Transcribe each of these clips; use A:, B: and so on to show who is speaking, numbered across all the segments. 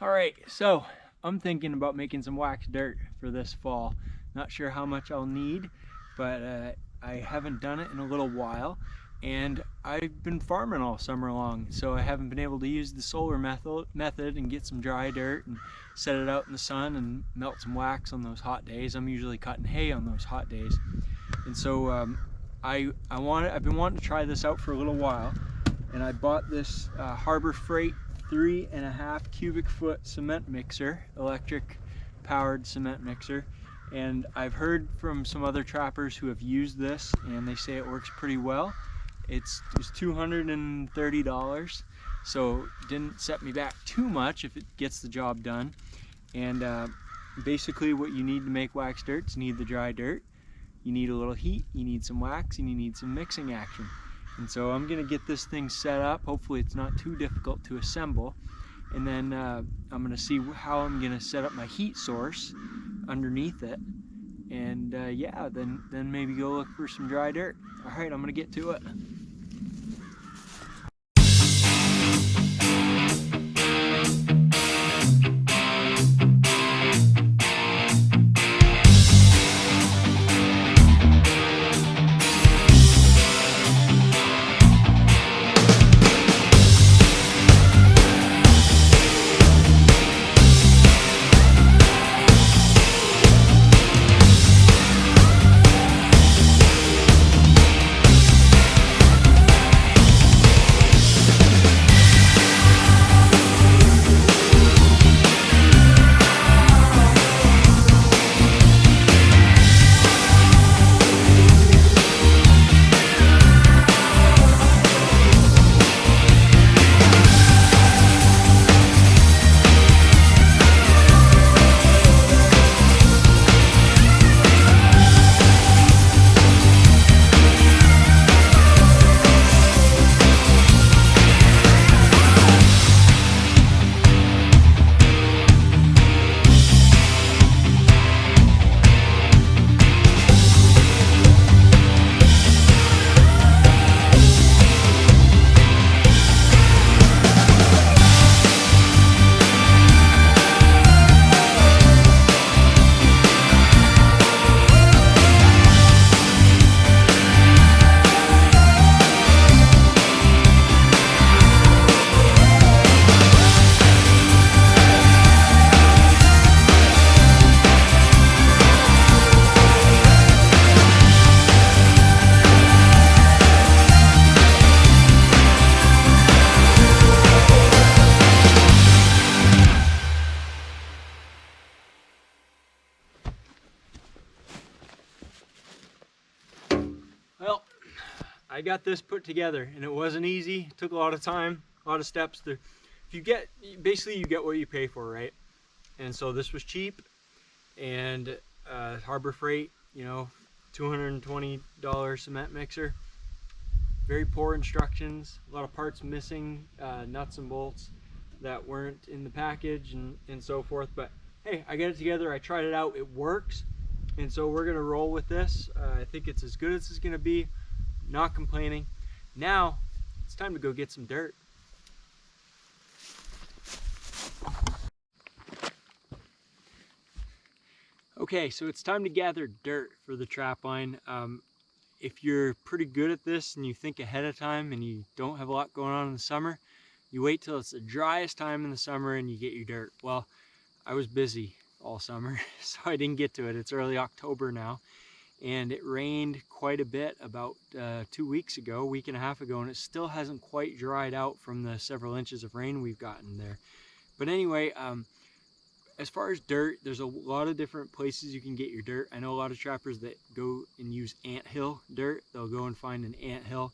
A: All right, so I'm thinking about making some wax dirt for this fall. Not sure how much I'll need, but I haven't done it in a little while, and I've been farming all summer long, so I haven't been able to use the solar method and get some dry dirt and set it out in the sun and melt some wax on those hot days. I'm usually cutting hay on those hot days, and so I've been wanting to try this out for a little while, and I bought this Harbor Freight 3.5 cubic foot cement mixer, electric powered cement mixer. And I've heard from some other trappers who have used this and they say it works pretty well. It was $230, so it didn't set me back too much if it gets the job done. And basically what you need to make wax dirt is you need the dry dirt, you need a little heat, you need some wax, and you need some mixing action. And so I'm gonna get this thing set up. Hopefully it's not too difficult to assemble. And then I'm gonna see how I'm gonna set up my heat source underneath it. And yeah, then maybe go look for some dry dirt. All right, I'm gonna get to it. Well, I got this put together and it wasn't easy. It took a lot of time, a lot of steps. Basically you get what you pay for, right? And so this was cheap, and Harbor Freight, $220 cement mixer. Very poor instructions, a lot of parts missing, nuts and bolts that weren't in the package and so forth. But hey, I got it together, I tried it out, it works. And so we're gonna roll with this. I think it's as good as it's gonna be, not complaining. Now, it's time to go get some dirt. Okay, so it's time to gather dirt for the trap line. If you're pretty good at this and you think ahead of time and you don't have a lot going on in the summer, you wait till it's the driest time in the summer and you get your dirt. Well, I was busy all summer, so I didn't get to it. It's early October now, and it rained quite a bit about 2 weeks ago, a week and a half ago, and it still hasn't quite dried out from the several inches of rain we've gotten there. But anyway, as far as dirt, there's a lot of different places you can get your dirt. I know a lot of trappers that go and use anthill dirt. They'll go and find an anthill.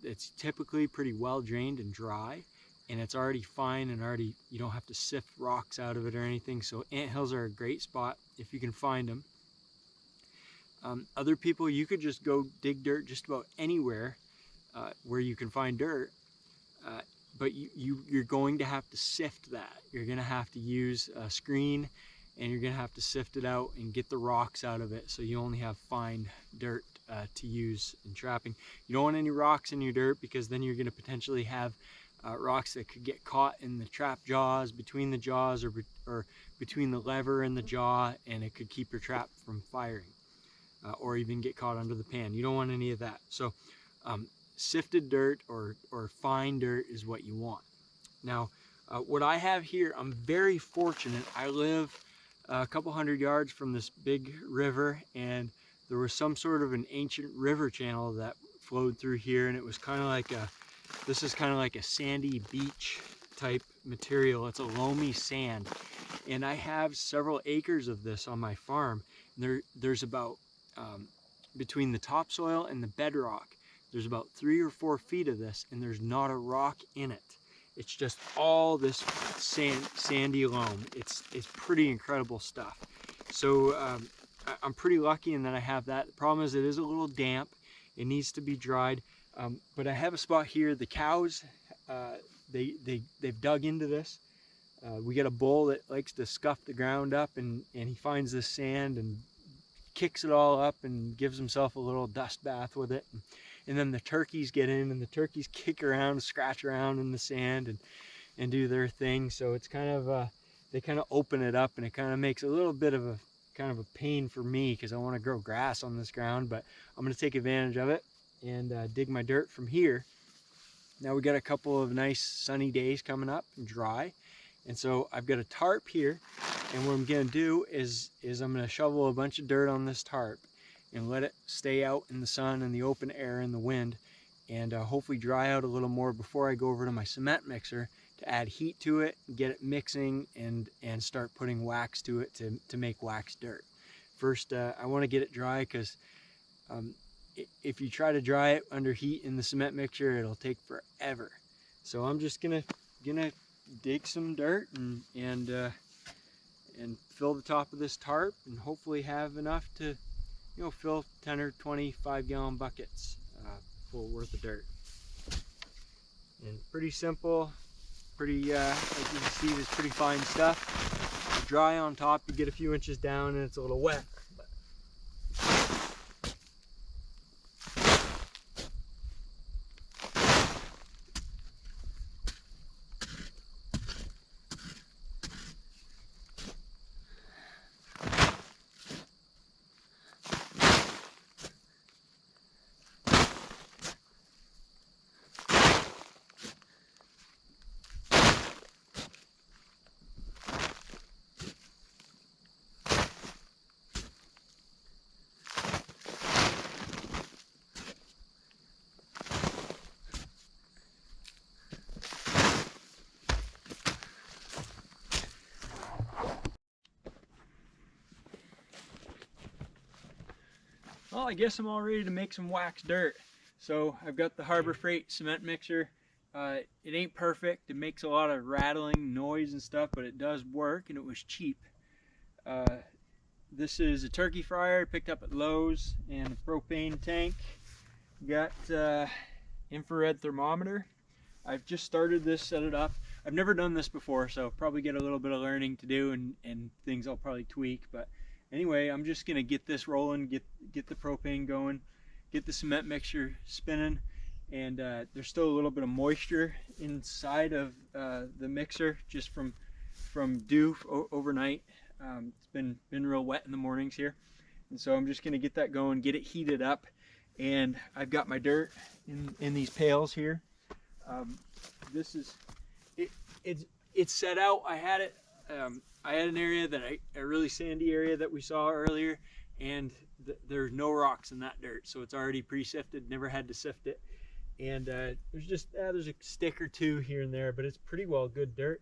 A: It's typically pretty well drained and dry, and it's already fine and you don't have to sift rocks out of it or anything. So anthills are a great spot if you can find them. Other people, you could just go dig dirt just about anywhere where you can find dirt. But you're going to have to sift that. You're going to have to use a screen, and you're going to have to sift it out and get the rocks out of it, so you only have fine dirt to use in trapping. You don't want any rocks in your dirt, because then you're going to potentially have rocks that could get caught in the trap jaws, between the jaws, or between the lever and the jaw, and it could keep your trap from firing, or even get caught under the pan. You don't want any of that. So sifted dirt or fine dirt is what you want. Now, what I have here, I'm very fortunate. I live a couple hundred yards from this big river, and there was some sort of an ancient river channel that flowed through here, and it was kind of like this is kind of like a sandy beach type material. It's a loamy sand, and I have several acres of this on my farm. There's about between the topsoil and the bedrock, there's about 3 or 4 feet of this, and there's not a rock in it. It's just all this sandy loam. It's pretty incredible stuff. So I'm pretty lucky in that I have that. The problem is it is a little damp. It needs to be dried. But I have a spot here. The cows, they've dug into this. We got a bull that likes to scuff the ground up, and he finds this sand and kicks it all up and gives himself a little dust bath with it. And then the turkeys get in, and the turkeys kick around, scratch around in the sand and do their thing. So it's kind of, they kind of open it up, and it kind of makes a little bit of a kind of a pain for me because I want to grow grass on this ground, but I'm going to take advantage of it and dig my dirt from here. Now we got a couple of nice sunny days coming up and dry. And so I've got a tarp here, and what I'm going to do is I'm going to shovel a bunch of dirt on this tarp and let it stay out in the sun and the open air and the wind, and hopefully dry out a little more before I go over to my cement mixer to add heat to it, get it mixing, and start putting wax to it to make wax dirt. First, I want to get it dry because if you try to dry it under heat in the cement mixer, it'll take forever. So I'm just gonna dig some dirt and fill the top of this tarp, and hopefully have enough to, you know, fill 10 or 20 5-gallon buckets full worth of dirt. And pretty simple, pretty like you can see, it's pretty fine stuff. Dry on top, you get a few inches down, and it's a little wet. Well, I guess I'm all ready to make some wax dirt. So I've got the Harbor Freight cement mixer. It ain't perfect. It makes a lot of rattling noise and stuff, but it does work, and it was cheap. This is a turkey fryer I picked up at Lowe's, and a propane tank. Got infrared thermometer. I've just started this, set it up. I've never done this before, so probably get a little bit of learning to do, and things I'll probably tweak. But anyway, I'm just gonna get this rolling, get the propane going, get the cement mixture spinning, and there's still a little bit of moisture inside of the mixer just from dew overnight. It's been real wet in the mornings here, and so I'm just gonna get that going, get it heated up, and I've got my dirt in these pails here. This is it's set out. I had it. I had an area a really sandy area that we saw earlier, and there's no rocks in that dirt, so it's already pre-sifted. Never had to sift it, and there's a stick or two here and there, but it's pretty well good dirt.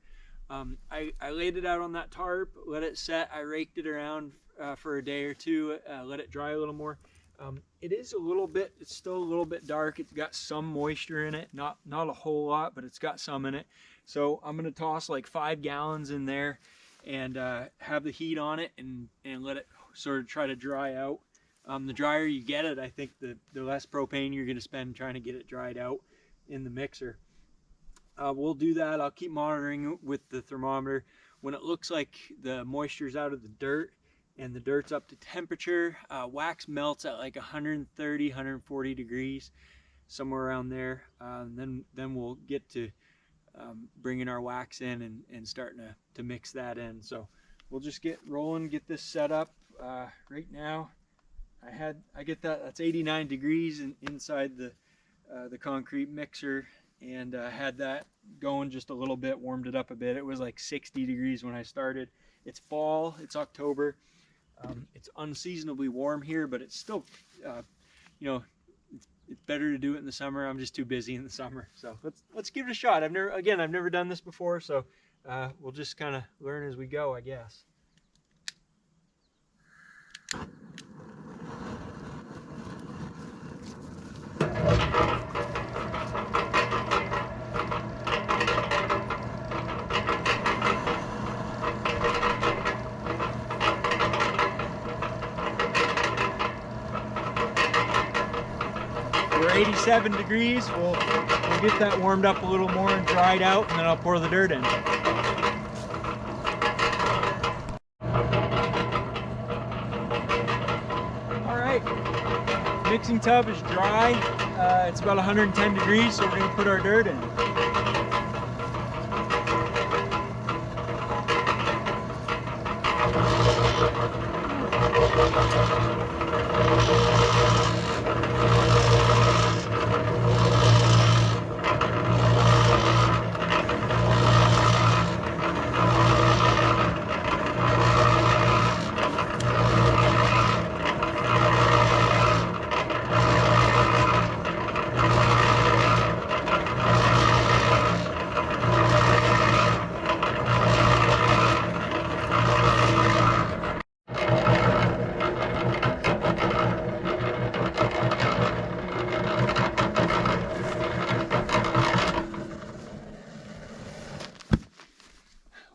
A: I laid it out on that tarp, let it set. I raked it around for a day or two, let it dry a little more. It's still a little bit dark. It's got some moisture in it, not a whole lot, but it's got some in it. So I'm gonna toss like 5 gallons in there and have the heat on it and let it sort of try to dry out. The drier you get it, I think the less propane you're gonna spend trying to get it dried out in the mixer. We'll do that. I'll keep monitoring with the thermometer. When it looks like the moisture's out of the dirt and the dirt's up to temperature, wax melts at like 130, 140 degrees, somewhere around there. Then we'll get to bringing our wax in and starting to mix that in. So we'll just get rolling, get this set up. Right now I get that's 89 degrees inside the concrete mixer, and had that going just a little bit, warmed it up a bit. It was like 60 degrees when I started. It's fall, it's October. It's unseasonably warm here, but it's still, you know, it's better to do it in the summer. I'm just too busy in the summer. So let's give it a shot. I've never done this before, so we'll just kind of learn as we go, I guess. We're 87 degrees. We'll get that warmed up a little more and dried out, and then I'll pour the dirt in. All right, mixing tub is dry. It's about 110 degrees, so we're going to put our dirt in.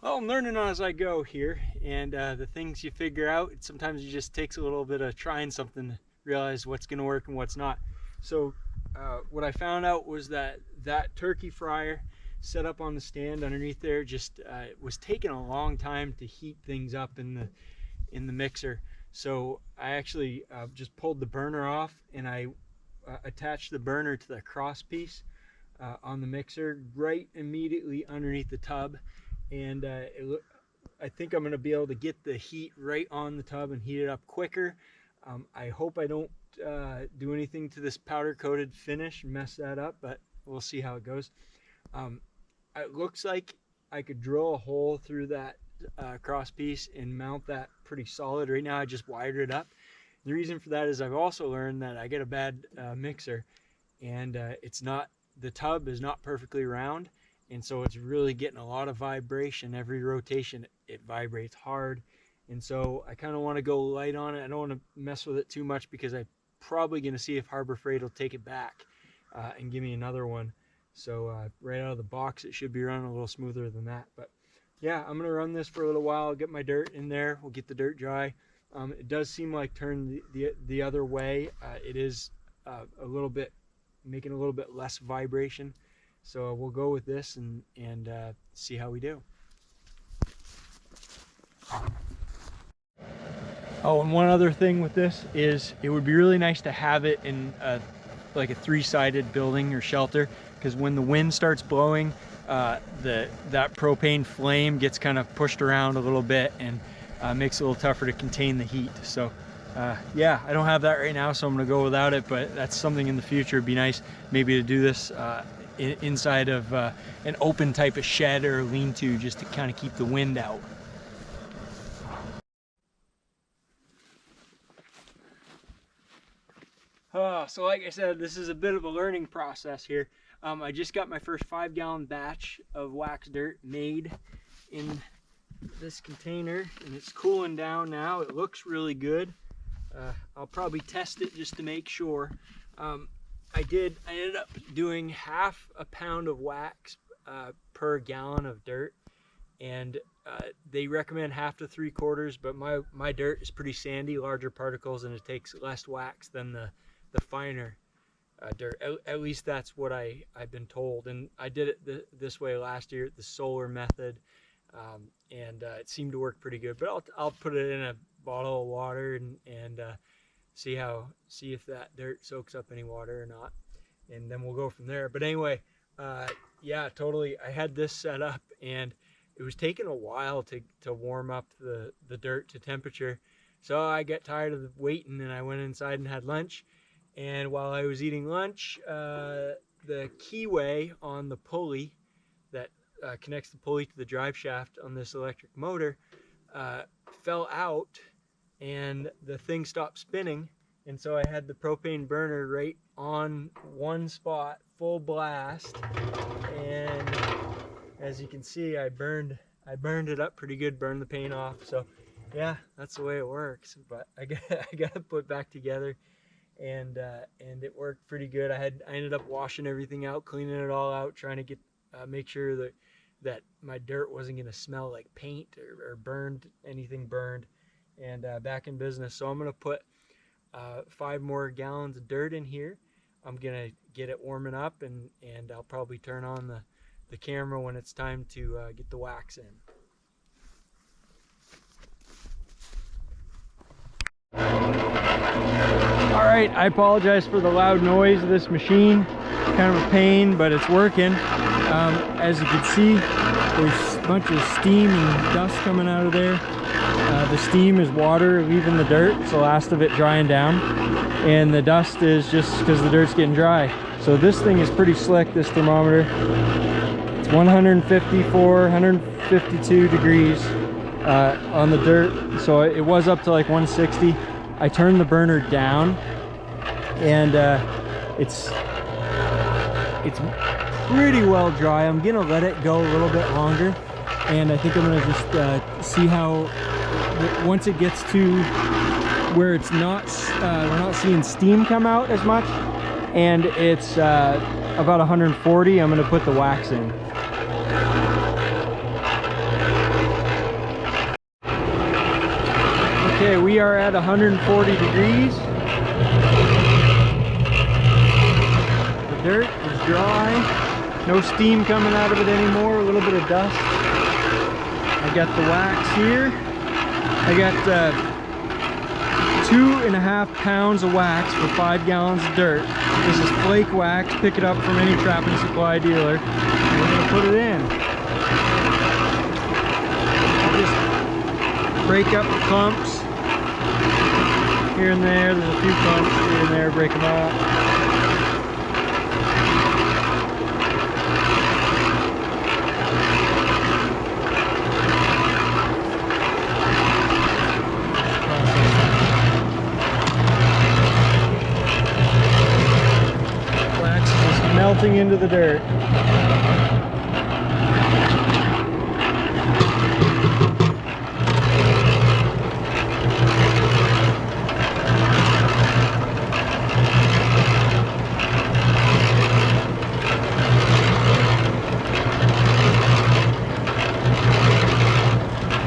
A: Well, I'm learning as I go here, and the things you figure out, sometimes it just takes a little bit of trying something to realize what's going to work and what's not. So what I found out was that turkey fryer set up on the stand underneath there just was taking a long time to heat things up in the mixer. So I actually just pulled the burner off, and I attached the burner to the cross piece on the mixer right immediately underneath the tub. And I think I'm going to be able to get the heat right on the tub and heat it up quicker. I hope I don't do anything to this powder coated finish and mess that up, but we'll see how it goes. It looks like I could drill a hole through that cross piece and mount that pretty solid. Right now I just wired it up. The reason for that is I've also learned that I get a bad mixer, and the tub is not perfectly round. And so it's really getting a lot of vibration. Every rotation, it vibrates hard. And so I kind of want to go light on it. I don't want to mess with it too much, because I'm probably going to see if Harbor Freight will take it back and give me another one. So right out of the box, it should be running a little smoother than that. But yeah, I'm going to run this for a little while. I'll get my dirt in there. We'll get the dirt dry. It does seem like turn the other way. It is a little bit, making a little bit less vibration. So we'll go with this and see how we do. Oh, and one other thing with this is it would be really nice to have it in like a three-sided building or shelter, because when the wind starts blowing, that propane flame gets kind of pushed around a little bit and makes it a little tougher to contain the heat. So yeah, I don't have that right now, so I'm gonna go without it, but that's something in the future. It'd be nice maybe to do this inside of an open type of shed or lean-to, just to kind of keep the wind out. So like I said, this is a bit of a learning process here. I just got my first 5-gallon batch of wax dirt made in this container, and it's cooling down now. It looks really good. I'll probably test it just to make sure. I ended up doing half a pound of wax per gallon of dirt, and they recommend 1/2 to 3/4, but my dirt is pretty sandy, larger particles, and it takes less wax than the finer dirt. At least that's what I've been told, and I did it this way last year, the solar method, and it seemed to work pretty good. But I'll put it in a bottle of water and see if that dirt soaks up any water or not, and then we'll go from there. But anyway, Yeah, totally. I had this set up and it was taking a while to warm up the dirt to temperature. So I got tired of waiting and I went inside and had lunch. And while I was eating lunch, the keyway on the pulley that connects the pulley to the drive shaft on this electric motor fell out and the thing stopped spinning. And so I had the propane burner right on one spot, full blast. And as you can see, I burned it up pretty good, burned the paint off. So yeah, that's the way it works. But I got it put back together, and it worked pretty good. I ended up washing everything out, cleaning it all out, trying to get make sure that my dirt wasn't gonna smell like paint or burned, anything burned, and back in business. So I'm gonna put 5 more gallons of dirt in here. I'm gonna get it warming up, and I'll probably turn on the camera when it's time to get the wax in. All right, I apologize for the loud noise of this machine. It's kind of a pain, but it's working. As you can see, there's a bunch of steam and dust coming out of there. The steam is water leaving the dirt, it's the last of it drying down, and the dust is just because the dirt's getting dry. So this thing is pretty slick, this thermometer. It's 154, 152 degrees on the dirt. So it was up to like 160. I turned the burner down, and it's pretty well dry. I'm gonna let it go a little bit longer, and I think I'm gonna just see how, once it gets to where it's not, we're not seeing steam come out as much, and it's about 140, I'm gonna put the wax in. Okay, we are at 140 degrees. The dirt is dry. No steam coming out of it anymore, a little bit of dust. I got the wax here. I got 2.5 pounds of wax for 5 gallons of dirt. This is flake wax. Pick it up from any trapping supply dealer. And we're going to put it in. Just break up the clumps here and there. There's a few clumps here and there. Break them up. Melting into the dirt.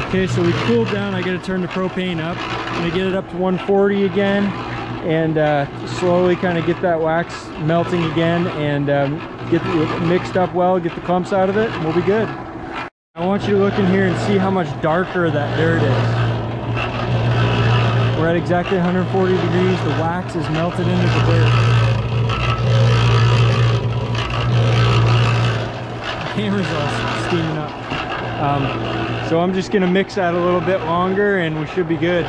A: Okay, so we cooled down. I got to turn the propane up. I'm going to get it up to 140 again, and slowly kind of get that wax melting again, and get it mixed up well, get the clumps out of it, and we'll be good. I want you to look in here and see how much darker that dirt is. We're at exactly 140 degrees. The wax is melted into the dirt. The camera's all steaming up. So I'm just gonna mix that a little bit longer and we should be good.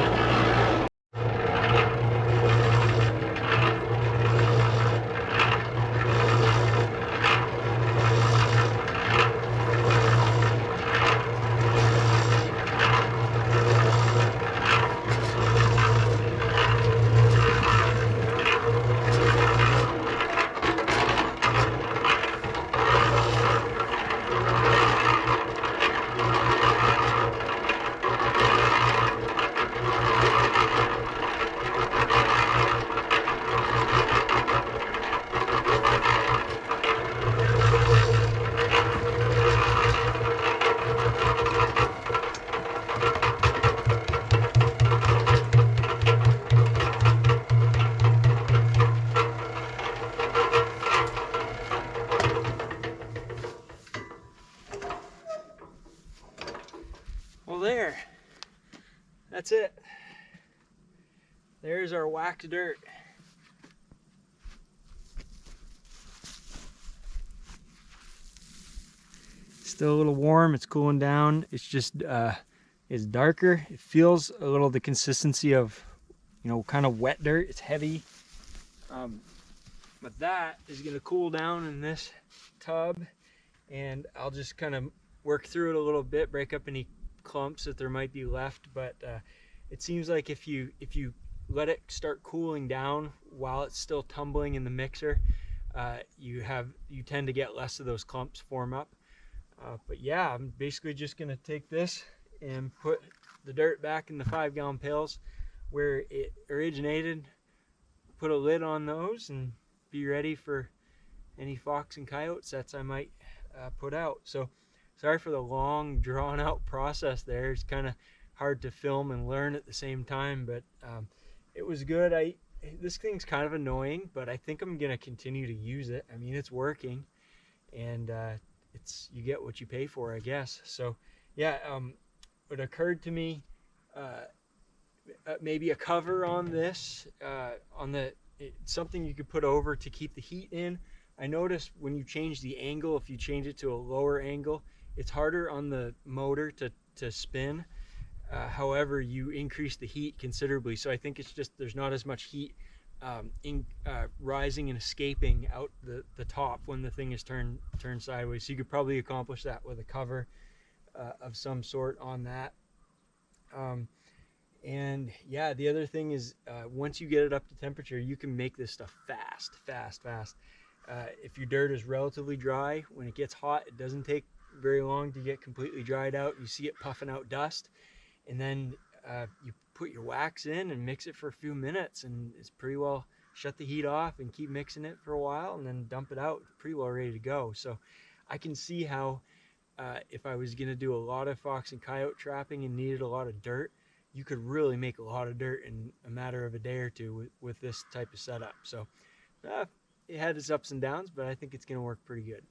A: Well, that's it. There's our waxed dirt. still a little warm. It's cooling down. It's just it's darker. It feels a little the consistency of, you know, kind of wet dirt. It's heavy. But that is going to cool down in this tub, and I'll just kind of work through it a little bit, break up any clumps that there might be left. But it seems like if you let it start cooling down while it's still tumbling in the mixer, you tend to get less of those clumps form up. But yeah, I'm basically just going to take this and put the dirt back in the 5-gallon pails where it originated, put a lid on those, and be ready for any fox and coyote sets I might put out. So sorry for the long drawn out process there. It's kind of hard to film and learn at the same time, but it was good. This thing's kind of annoying, but I think I'm gonna continue to use it. I mean, it's working, and you get what you pay for, I guess. So yeah, it occurred to me maybe a cover on this, something you could put over to keep the heat in. I noticed when you change the angle, if you change it to a lower angle, it's harder on the motor to spin. However, you increase the heat considerably. So I think it's just there's not as much heat rising and escaping out the top when the thing is turned sideways. So you could probably accomplish that with a cover of some sort on that. And yeah, the other thing is once you get it up to temperature, you can make this stuff fast. If your dirt is relatively dry, when it gets hot, it doesn't take very long to get completely dried out. You see it puffing out dust, and then you put your wax in and mix it for a few minutes, and it's pretty well shut the heat off and keep mixing it for a while, and then dump it out. Pretty well ready to go. So I can see how if I was going to do a lot of fox and coyote trapping and needed a lot of dirt, you could really make a lot of dirt in a matter of a day or two with this type of setup. So it had its ups and downs, but I think it's going to work pretty good.